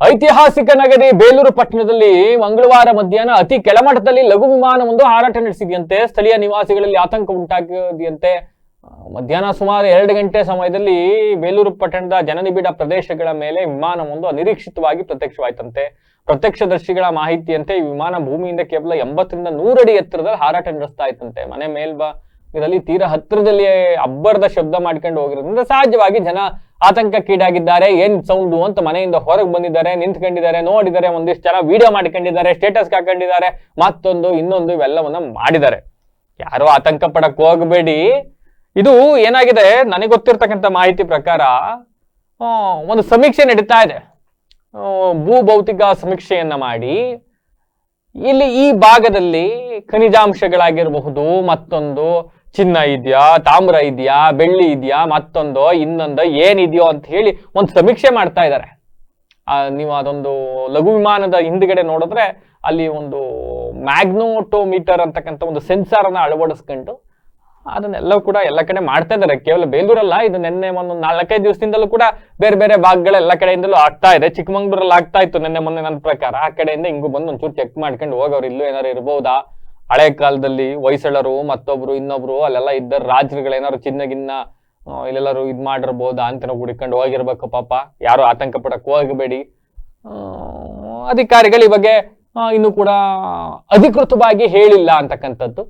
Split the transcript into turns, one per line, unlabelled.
ಐತಿಹಾಸಿಕ ನಗರಿ ಬೇಲೂರು ಪಟ್ಟಣದಲ್ಲಿ ಮಂಗಳವಾರ ಮಧ್ಯಾಹ್ನ ಅತಿ ಕೆಳಮಟ್ಟದಲ್ಲಿ ಲಘು ವಿಮಾನವೊಂದು ಹಾರಾಟ ನಡೆಸಿದೆಯಂತೆ. ಸ್ಥಳೀಯ ನಿವಾಸಿಗಳಲ್ಲಿ ಆತಂಕ ಉಂಟಾಗಿದೆಯಂತೆ. ಮಧ್ಯಾಹ್ನ ಸುಮಾರು 2 ಗಂಟೆ ಸಮಯದಲ್ಲಿ ಬೇಲೂರು ಪಟ್ಟಣದ ಜನನಿಬಿಡ ಪ್ರದೇಶಗಳ ಮೇಲೆ ವಿಮಾನವೊಂದು ಅನಿರೀಕ್ಷಿತವಾಗಿ ಪ್ರತ್ಯಕ್ಷವಾಯ್ತಂತೆ. ಪ್ರತ್ಯಕ್ಷದರ್ಶಿಗಳ ಮಾಹಿತಿಯಂತೆ ಈ ವಿಮಾನ ಭೂಮಿಯಿಂದ ಕೇವಲ 80 ರಿಂದ 100 ಅಡಿ ಎತ್ತರದಲ್ಲಿ ಹಾರಾಟ ನಡೆಸ್ತಾ ಇತ್ತಂತೆ. ಮನೆ ಮೇಲ್ಭಾಗದಲ್ಲಿ ತೀರಾ ಹತ್ತಿರದಲ್ಲಿ ಅಬ್ಬರದ ಶಬ್ದ ಮಾಡ್ಕೊಂಡು ಹೋಗಿರೋದ್ರಿಂದ ಸಹಜವಾಗಿ ಜನ ಆತಂಕಕ್ಕೀಡಾಗಿದ್ದಾರೆ. ಏನ್ ಸೌಂಡು ಅಂತ ಮನೆಯಿಂದ ಹೊರಗೆ ಬಂದಿದ್ದಾರೆ, ನಿಂತ್ಕೊಂಡಿದ್ದಾರೆ, ನೋಡಿದ್ದಾರೆ, ಒಂದಿಷ್ಟು ಜನ ವಿಡಿಯೋ ಮಾಡ್ಕೊಂಡಿದ್ದಾರೆ, ಸ್ಟೇಟಸ್ ಹಾಕೊಂಡಿದ್ದಾರೆ, ಮತ್ತೊಂದು ಇನ್ನೊಂದು ಇವೆಲ್ಲವನ್ನ ಮಾಡಿದ್ದಾರೆ. ಯಾರು ಆತಂಕ ಪಡಕ್ ಹೋಗಬೇಡಿ. ಇದು ಏನಾಗಿದೆ, ನನಗೆ ಗೊತ್ತಿರ್ತಕ್ಕಂಥ ಮಾಹಿತಿ ಪ್ರಕಾರ ಒಂದು ಸಮೀಕ್ಷೆ ನಡೀತಾ ಇದೆ. ಭೂಭೌತಿಕ ಸಮೀಕ್ಷೆಯನ್ನ ಮಾಡಿ ಇಲ್ಲಿ ಈ ಭಾಗದಲ್ಲಿ ಖನಿಜಾಂಶಗಳಾಗಿರಬಹುದು, ಮತ್ತೊಂದು ಚಿನ್ನ ಇದೆಯಾ, ತಾಮ್ರ ಇದೆಯಾ, ಬೆಳ್ಳಿ ಇದೆಯಾ, ಮತ್ತೊಂದು ಇನ್ನೊಂದು ಏನಿದೆಯೋ ಅಂತ ಹೇಳಿ ಒಂದು ಸಮೀಕ್ಷೆ ಮಾಡ್ತಾ ಇದ್ದಾರೆ. ನೀವು ಅದೊಂದು ಲಘು ವಿಮಾನದ ಹಿಂದ್ಗಡೆ ನೋಡಿದ್ರೆ ಅಲ್ಲಿ ಒಂದು ಮ್ಯಾಗ್ನೋಟೋಮೀಟರ್ ಅಂತಕ್ಕಂಥ ಒಂದು ಸೆನ್ಸಾರ್ ಅನ್ನ ಅಳವಡಿಸ್ಕೊಂಡು ಅದನ್ನೆಲ್ಲ ಕೂಡ ಎಲ್ಲ ಕಡೆ ಮಾಡ್ತಾ ಇದ್ದಾರೆ. ಕೇವಲ ಬೇಲೂರಲ್ಲ, ಇದು ನಿನ್ನೆ ಒಂದು 4-5 ದಿವಸದಿಂದಲೂ ಕೂಡ ಬೇರೆ ಬೇರೆ ಭಾಗಗಳ ಎಲ್ಲ ಕಡೆಯಿಂದಲೂ ಆಗ್ತಾ ಇದೆ. ಚಿಕ್ಕಮಂಗ್ಳೂರಲ್ಲಿ ಆಗ್ತಾ ಇತ್ತು ನಿನ್ನೆ ಮೊನ್ನೆ ನನ್ನ ಪ್ರಕಾರ. ಆ ಕಡೆಯಿಂದ ಹಿಂಗು ಬಂದು ಒಂಚೂರು ಚೆಕ್ ಮಾಡ್ಕೊಂಡು ಹೋಗೋರು ಇಲ್ಲೂ ಏನಾರು ಇರ್ಬಹುದಾ, ಹಳೆ ಕಾಲದಲ್ಲಿ ಹೊಯ್ಸಳರು ಮತ್ತೊಬ್ರು ಇನ್ನೊಬ್ರು ಅಲ್ಲೆಲ್ಲ ಇದ್ದ ರಾಜರುಗಳೇನಾದ್ರು ಚಿನ್ನಗಿನ್ನ ಇಲ್ಲೆಲ್ಲರೂ ಇದ್ ಮಾಡಿರ್ಬೋದಾ ಅಂತ ಹುಡ್ಕೊಂಡು ಹೋಗಿರ್ಬೇಕು. ಪಾಪ ಯಾರು ಆತಂಕ ಪಡಕ್ ಹೋಗಬೇಡಿ. ಅಧಿಕಾರಿಗಳು ಈ ಬಗ್ಗೆ ಇನ್ನು ಕೂಡ ಅಧಿಕೃತವಾಗಿ ಹೇಳಿಲ್ಲ ಅಂತಕ್ಕಂಥದ್ದು